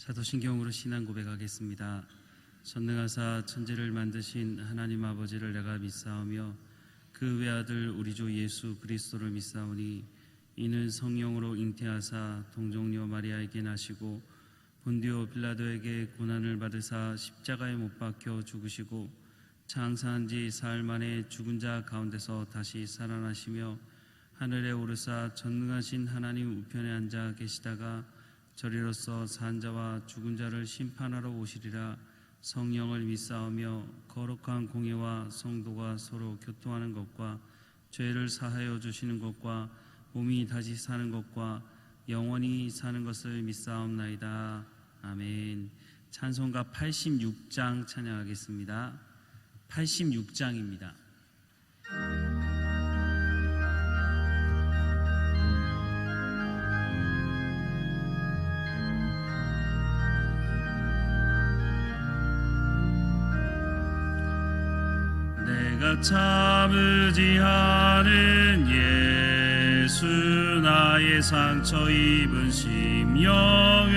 사도신경으로 신앙 고백하겠습니다. 전능하사 천지를 만드신 하나님 아버지를 내가 믿사오며 그 외아들 우리 주 예수 그리스도를 믿사오니 이는 성령으로 잉태하사 동정녀 마리아에게 나시고 본디오 빌라도에게 고난을 받으사 십자가에 못 박혀 죽으시고 장사한 지 사흘 만에 죽은 자 가운데서 다시 살아나시며 하늘에 오르사 전능하신 하나님 우편에 앉아 계시다가 저리로서 산 자와 죽은 자를 심판하러 오시리라. 성령을 믿사오며 거룩한 공예와 성도가 서로 교통하는 것과 죄를 사하여 주시는 것과 몸이 다시 사는 것과 영원히 사는 것을 믿사옵나이다. 아멘. 찬송가 86장 찬양하겠습니다. 86장입니다. 내가 참 의지하는 예수 나의 상처 입은 심령을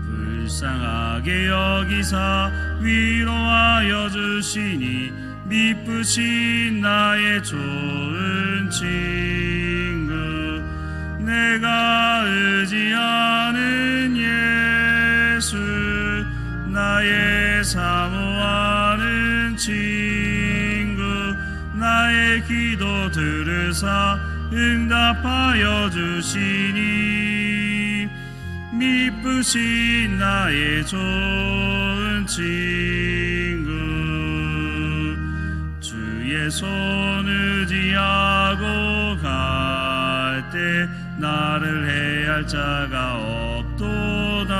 불쌍하게 여기사 위로하여 주시니 미쁘신 나의 좋은 친구 내가 의지하는 예수 나의 사모하는 친구 나의 기도 들으사 응답하여 주시니 미쁘신 나의 좋은 친구 주의 손 의지하고 갈 때 나를 해할 자가 없도다.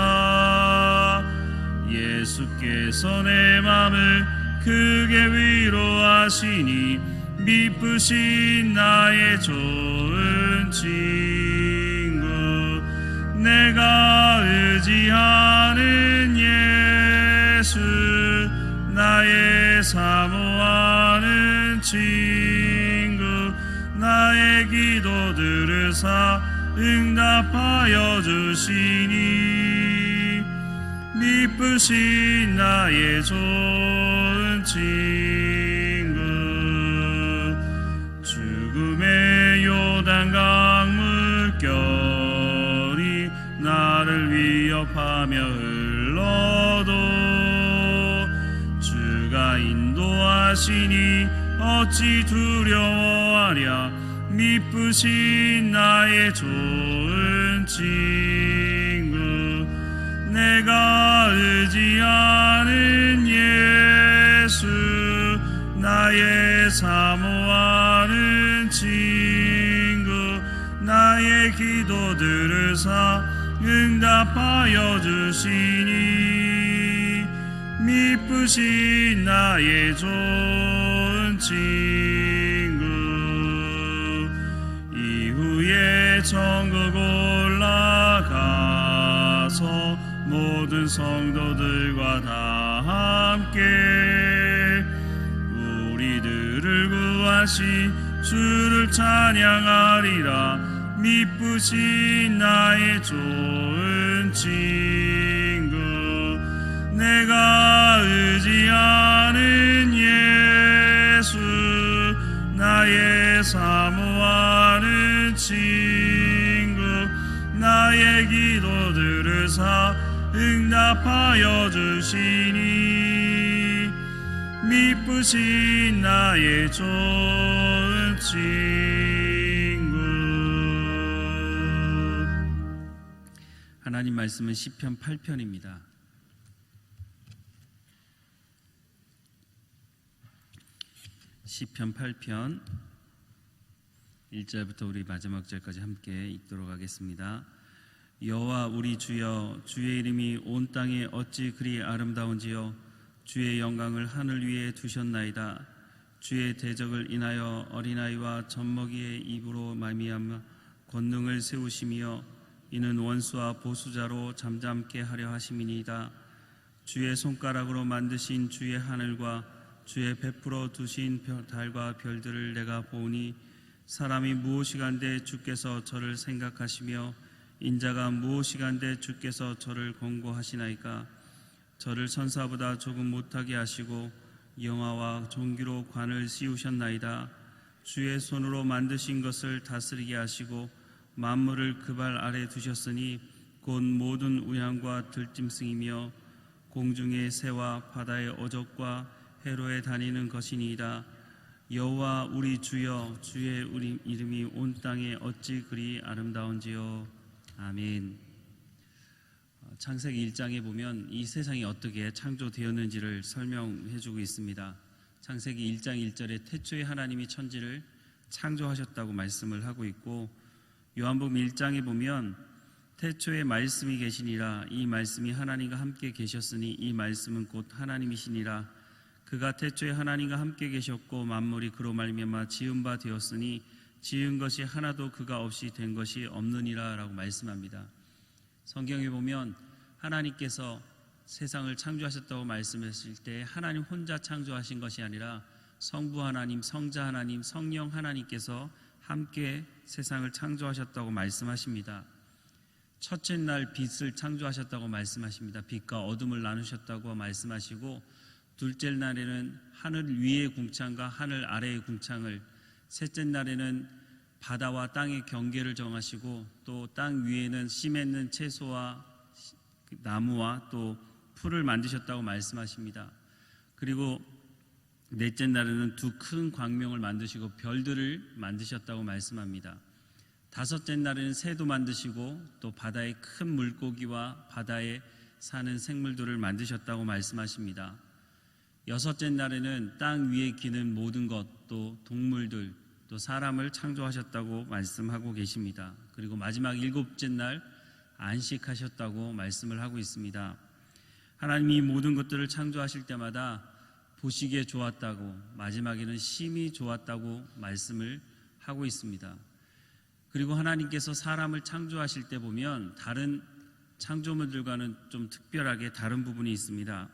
예수께서 내 맘을 크게 위로하시니 미쁘신 나의 좋은 친구 내가 의지하는 예수 나의 사모하는 친구 나의 기도 들으사 응답하여 주시니 미쁘신 나의 좋은 친구 죽음의 요단강 물결이 나를 위협하며 흘러도 주가 인도하시니 어찌 두려워하랴. 미쁘신 나의 좋은 친구 내가 의지하는 예수 나의 사모하는 친구 나의 기도 들으사 응답하여 주시니 미쁘신 나의 좋은 친구 이후에 천국 올라가서 모든 성도들과 다 함께 우리들을 구하신 주를 찬양하리라. 미쁘신 나의 좋은 친구 내가 의지하는 예수 나의 사모하는 친구 나의 기도 들으사 응답하여 주시니 미쁘신 나의 좋은 친구. 하나님 말씀은 시편 8편입니다. 시편 8편 1절부터 우리 마지막 절까지 함께 읽도록 하겠습니다. 여호와 우리 주여 주의 이름이 온 땅에 어찌 그리 아름다운지요. 주의 영광을 하늘 위에 두셨나이다. 주의 대적을 인하여 어린아이와 젖먹이의 입으로 말미암아 권능을 세우시며 이는 원수와 보수자로 잠잠케 하려 하심이니이다. 주의 손가락으로 만드신 주의 하늘과 주의 베풀어 두신 달과 별들을 내가 보니 사람이 무엇이간데 주께서 저를 생각하시며 인자가 무엇이간데 주께서 저를 권고하시나이까? 저를 천사보다 조금 못하게 하시고 영화와 종기로 관을 씌우셨나이다. 주의 손으로 만드신 것을 다스리게 하시고 만물을 그 발 아래 두셨으니 곧 모든 우양과 들짐승이며 공중의 새와 바다의 어족과 해로에 다니는 것이니이다. 여호와 우리 주여, 주의 우리 이름이 온 땅에 어찌 그리 아름다운지요. 아멘. 창세기 1장에 보면 이 세상이 어떻게 창조되었는지를 설명해주고 있습니다. 창세기 1장 1절에 태초에 하나님이 천지를 창조하셨다고 말씀을 하고 있고, 요한복음 1장에 보면 태초에 말씀이 계시니라, 이 말씀이 하나님과 함께 계셨으니 이 말씀은 곧 하나님이시니라. 그가 태초에 하나님과 함께 계셨고 만물이 그로 말미암아 지은 바 되었으니 지은 것이 하나도 그가 없이 된 것이 없느니라 라고 말씀합니다. 성경에 보면 하나님께서 세상을 창조하셨다고 말씀했을 때 하나님 혼자 창조하신 것이 아니라 성부 하나님, 성자 하나님, 성령 하나님께서 함께 세상을 창조하셨다고 말씀하십니다. 첫째 날 빛을 창조하셨다고 말씀하십니다. 빛과 어둠을 나누셨다고 말씀하시고, 둘째 날에는 하늘 위의 궁창과 하늘 아래의 궁창을, 셋째 날에는 바다와 땅의 경계를 정하시고, 또 땅 위에는 씨 맺는 채소와 나무와 또 풀을 만드셨다고 말씀하십니다. 그리고 넷째 날에는 두 큰 광명을 만드시고 별들을 만드셨다고 말씀합니다. 다섯째 날에는 새도 만드시고 또 바다의 큰 물고기와 바다에 사는 생물들을 만드셨다고 말씀하십니다. 여섯째 날에는 땅 위에 기는 모든 것, 또 동물들, 또 사람을 창조하셨다고 말씀하고 계십니다. 그리고 마지막 일곱째 날 안식하셨다고 말씀을 하고 있습니다. 하나님이 모든 것들을 창조하실 때마다 보시기에 좋았다고, 마지막에는 심히 좋았다고 말씀을 하고 있습니다. 그리고 하나님께서 사람을 창조하실 때 보면 다른 창조물들과는 좀 특별하게 다른 부분이 있습니다.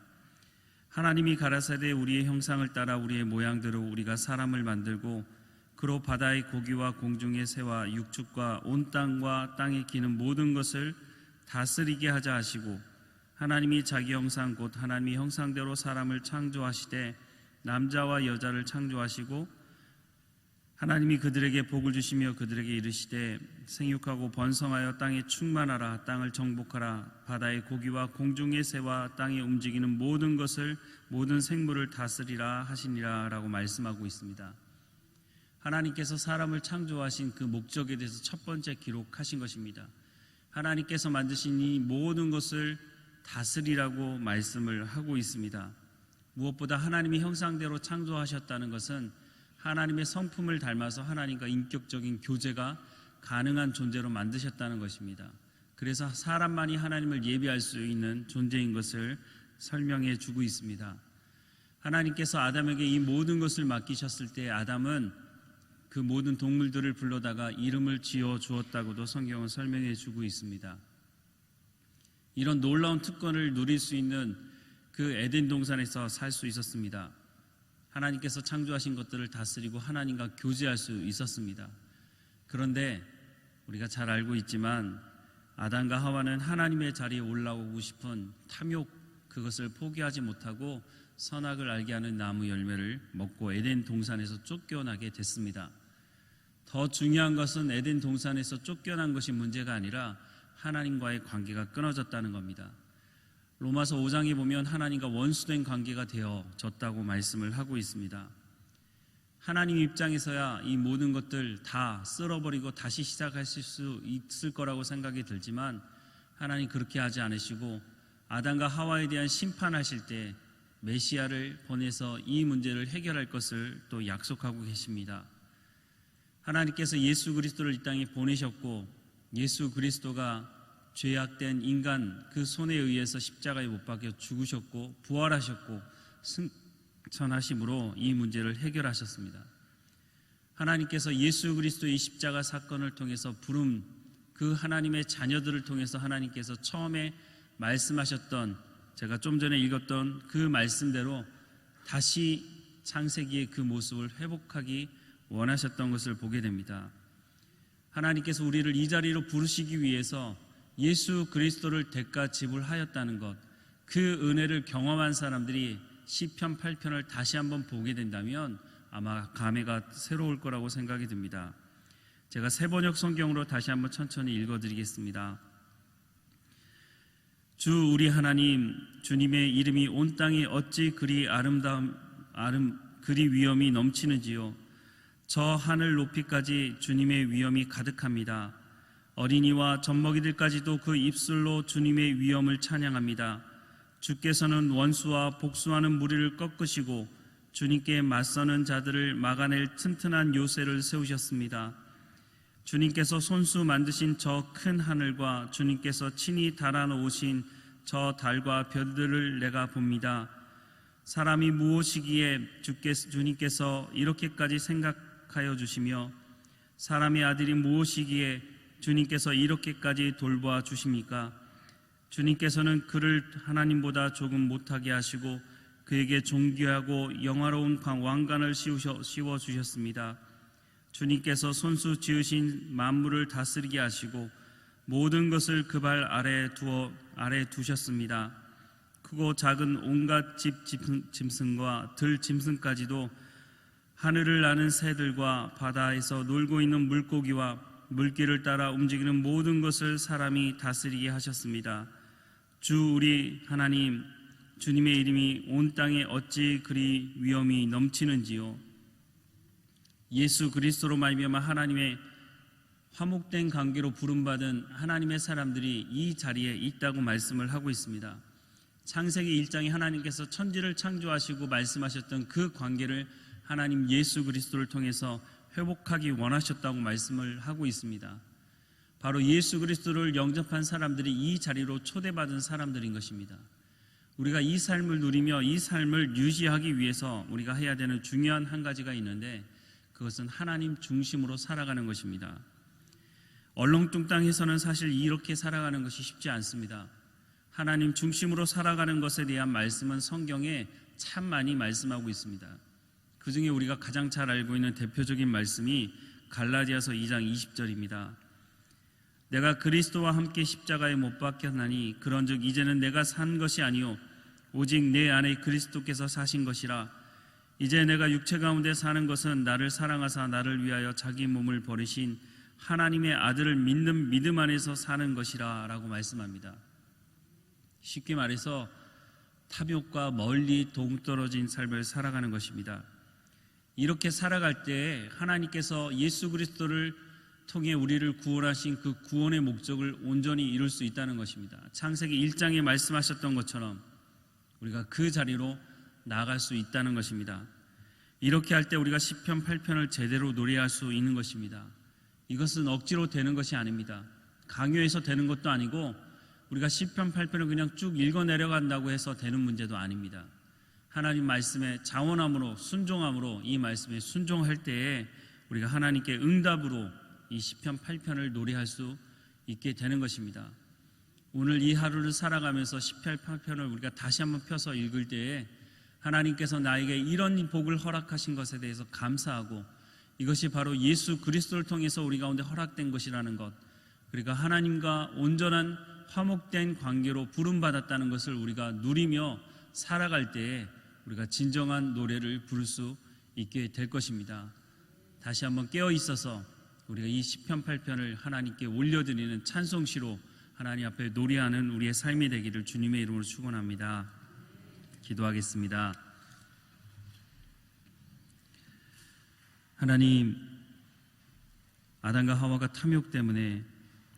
하나님이 가라사대 우리의 형상을 따라 우리의 모양대로 우리가 사람을 만들고 그로 바다의 고기와 공중의 새와 육축과 온 땅과 땅에 기는 모든 것을 다스리게 하자 하시고, 하나님이 자기 형상 곧 하나님의 형상대로 사람을 창조하시되 남자와 여자를 창조하시고, 하나님이 그들에게 복을 주시며 그들에게 이르시되 생육하고 번성하여 땅에 충만하라. 땅을 정복하라. 바다의 고기와 공중의 새와 땅에 움직이는 모든 것을, 모든 생물을 다스리라 하시니라 라고 말씀하고 있습니다. 하나님께서 사람을 창조하신 그 목적에 대해서 첫 번째 기록하신 것입니다. 하나님께서 만드신 이 모든 것을 다스리라고 말씀을 하고 있습니다. 무엇보다 하나님의 형상대로 창조하셨다는 것은 하나님의 성품을 닮아서 하나님과 인격적인 교제가 가능한 존재로 만드셨다는 것입니다. 그래서 사람만이 하나님을 예비할 수 있는 존재인 것을 설명해 주고 있습니다. 하나님께서 아담에게 이 모든 것을 맡기셨을 때 아담은 그 모든 동물들을 불러다가 이름을 지어 주었다고도 성경은 설명해 주고 있습니다. 이런 놀라운 특권을 누릴 수 있는 그 에덴 동산에서 살 수 있었습니다. 하나님께서 창조하신 것들을 다스리고 하나님과 교제할 수 있었습니다. 그런데 우리가 잘 알고 있지만 아담과 하와는 하나님의 자리에 올라오고 싶은 탐욕, 그것을 포기하지 못하고 선악을 알게 하는 나무 열매를 먹고 에덴 동산에서 쫓겨나게 됐습니다. 더 중요한 것은 에덴 동산에서 쫓겨난 것이 문제가 아니라 하나님과의 관계가 끊어졌다는 겁니다. 로마서 5장에 보면 하나님과 원수된 관계가 되어졌다고 말씀을 하고 있습니다. 하나님 입장에서야 이 모든 것들 다 쓸어버리고 다시 시작하실 수 있을 거라고 생각이 들지만 하나님 그렇게 하지 않으시고 아담과 하와에 대한 심판하실 때 메시아를 보내서 이 문제를 해결할 것을 또 약속하고 계십니다. 하나님께서 예수 그리스도를 이 땅에 보내셨고 예수 그리스도가 죄악된 인간 그 손에 의해서 십자가에 못 박혀 죽으셨고 부활하셨고 승천하심으로 이 문제를 해결하셨습니다. 하나님께서 예수 그리스도의 십자가 사건을 통해서 부름 그 하나님의 자녀들을 통해서 하나님께서 처음에 말씀하셨던, 제가 좀 전에 읽었던 그 말씀대로 다시 창세기의 그 모습을 회복하기 원하셨던 것을 보게 됩니다. 하나님께서 우리를 이 자리로 부르시기 위해서 예수 그리스도를 대가 지불하였다는 것, 그 은혜를 경험한 사람들이 시편 8편을 다시 한번 보게 된다면 아마 감회가 새로울 거라고 생각이 듭니다. 제가 새번역 성경으로 다시 한번 천천히 읽어드리겠습니다. 주 우리 하나님, 주님의 이름이 온 땅에 어찌 그리 그리 위엄이 넘치는지요. 저 하늘 높이까지 주님의 위엄이 가득합니다. 어린이와 젖먹이들까지도 그 입술로 주님의 위엄을 찬양합니다. 주께서는 원수와 복수하는 무리를 꺾으시고 주님께 맞서는 자들을 막아낼 튼튼한 요새를 세우셨습니다. 주님께서 손수 만드신 저 큰 하늘과 주님께서 친히 달아놓으신 저 달과 별들을 내가 봅니다. 사람이 무엇이기에 주님께서 이렇게까지 생각하여 주시며 사람의 아들이 무엇이기에 주님께서 이렇게까지 돌보아 주십니까? 주님께서는 그를 하나님보다 조금 못하게 하시고 그에게 존귀하고 영화로운 왕관을 씌워 주셨습니다. 주님께서 손수 지으신 만물을 다스리게 하시고 모든 것을 그 발 아래 두셨습니다. 크고 작은 온갖 짐승과 들 짐승까지도 하늘을 나는 새들과 바다에서 놀고 있는 물고기와 물길을 따라 움직이는 모든 것을 사람이 다스리게 하셨습니다. 주 우리 하나님, 주님의 이름이 온 땅에 어찌 그리 위엄이 넘치는지요. 예수 그리스도로 말미암아 하나님의 화목된 관계로 부름받은 하나님의 사람들이 이 자리에 있다고 말씀을 하고 있습니다. 창세기 1장에 하나님께서 천지를 창조하시고 말씀하셨던 그 관계를 하나님 예수 그리스도를 통해서 회복하기 원하셨다고 말씀을 하고 있습니다. 바로 예수 그리스도를 영접한 사람들이 이 자리로 초대받은 사람들인 것입니다. 우리가 이 삶을 누리며 이 삶을 유지하기 위해서 우리가 해야 되는 중요한 한 가지가 있는데 그것은 하나님 중심으로 살아가는 것입니다. 얼렁뚱땅해서는 사실 이렇게 살아가는 것이 쉽지 않습니다. 하나님 중심으로 살아가는 것에 대한 말씀은 성경에 참 많이 말씀하고 있습니다. 그 중에 우리가 가장 잘 알고 있는 대표적인 말씀이 갈라디아서 2장 20절입니다. 내가 그리스도와 함께 십자가에 못 박혔나니 그런즉 이제는 내가 산 것이 아니요 오직 내 안에 그리스도께서 사신 것이라. 이제 내가 육체 가운데 사는 것은 나를 사랑하사 나를 위하여 자기 몸을 버리신 하나님의 아들을 믿는 믿음 안에서 사는 것이라 라고 말씀합니다. 쉽게 말해서 탐욕과 멀리 동떨어진 삶을 살아가는 것입니다. 이렇게 살아갈 때 하나님께서 예수 그리스도를 통해 우리를 구원하신 그 구원의 목적을 온전히 이룰 수 있다는 것입니다. 창세기 1장에 말씀하셨던 것처럼 우리가 그 자리로 나아갈 수 있다는 것입니다. 이렇게 할 때 우리가 시편 8편을 제대로 노래할 수 있는 것입니다. 이것은 억지로 되는 것이 아닙니다. 강요해서 되는 것도 아니고 우리가 시편 8편을 그냥 쭉 읽어 내려간다고 해서 되는 문제도 아닙니다. 하나님 말씀에 자원함으로 순종함으로 이 말씀에 순종할 때에 우리가 하나님께 응답으로 이 시편 8편을 노래할 수 있게 되는 것입니다. 오늘 이 하루를 살아가면서 시편 8편을 우리가 다시 한번 펴서 읽을 때에 하나님께서 나에게 이런 복을 허락하신 것에 대해서 감사하고 이것이 바로 예수 그리스도를 통해서 우리 가운데 허락된 것이라는 것, 그러니까 하나님과 온전한 화목된 관계로 부름받았다는 것을 우리가 누리며 살아갈 때에 우리가 진정한 노래를 부를 수 있게 될 것입니다. 다시 한번 깨어 있어서 우리가 이 시편 8편을 하나님께 올려드리는 찬송시로 하나님 앞에 노래하는 우리의 삶이 되기를 주님의 이름으로 축원합니다. 기도하겠습니다. 하나님, 아담과 하와가 탐욕 때문에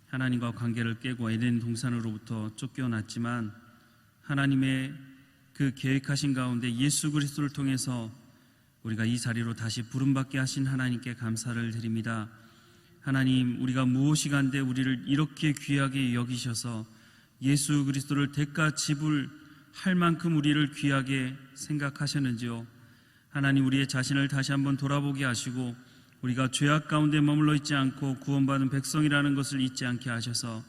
하나님과 관계를 깨고 에덴 동산으로부터 쫓겨났지만 하나님의 그 계획하신 가운데 예수 그리스도를 통해서 우리가 이 자리로 다시 부름받게 하신 하나님께 감사를 드립니다. 하나님, 우리가 무엇이간데 우리를 이렇게 귀하게 여기셔서 예수 그리스도를 대가 지불할 만큼 우리를 귀하게 생각하셨는지요. 하나님, 우리의 자신을 다시 한번 돌아보게 하시고 우리가 죄악 가운데 머물러 있지 않고 구원받은 백성이라는 것을 잊지 않게 하셔서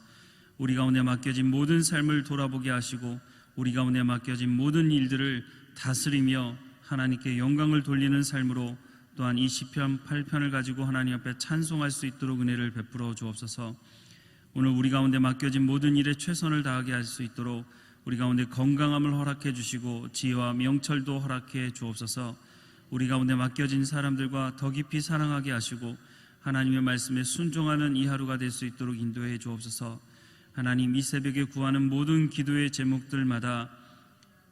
우리 가운데 맡겨진 모든 삶을 돌아보게 하시고 우리 가운데 맡겨진 모든 일들을 다스리며 하나님께 영광을 돌리는 삶으로 또한 이 시편 8편을 가지고 하나님 앞에 찬송할 수 있도록 은혜를 베풀어 주옵소서. 오늘 우리 가운데 맡겨진 모든 일에 최선을 다하게 할 수 있도록 우리 가운데 건강함을 허락해 주시고 지혜와 명철도 허락해 주옵소서. 우리 가운데 맡겨진 사람들과 더 깊이 사랑하게 하시고 하나님의 말씀에 순종하는 이 하루가 될 수 있도록 인도해 주옵소서. 하나님, 이 새벽에 구하는 모든 기도의 제목들마다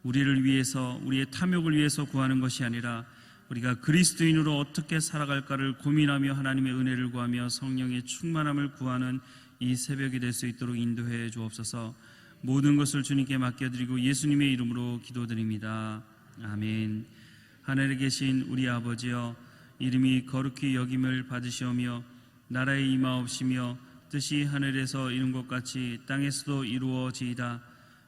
우리를 위해서, 우리의 탐욕을 위해서 구하는 것이 아니라 우리가 그리스도인으로 어떻게 살아갈까를 고민하며 하나님의 은혜를 구하며 성령의 충만함을 구하는 이 새벽이 될 수 있도록 인도해 주옵소서. 모든 것을 주님께 맡겨드리고 예수님의 이름으로 기도드립니다. 아멘. 하늘에 계신 우리 아버지여, 이름이 거룩히 여김을 받으시오며 나라의 임하옵시며 뜻이 하늘에서 이룬 것 같이 땅에서도 이루어지이다.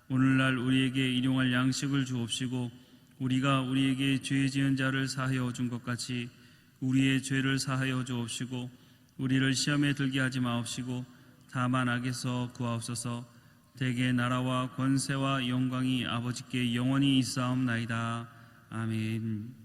오늘날 우리에게 일용할 양식을 주옵시고 우리가 우리에게 죄 지은 자를 사하여 준 것 같이 우리의 죄를 사하여 주옵시고 우리를 시험에 들게 하지 마옵시고 다만 악에서 구하옵소서. 대개 나라와 권세와 영광이 아버지께 영원히 있사옵나이다. 아멘.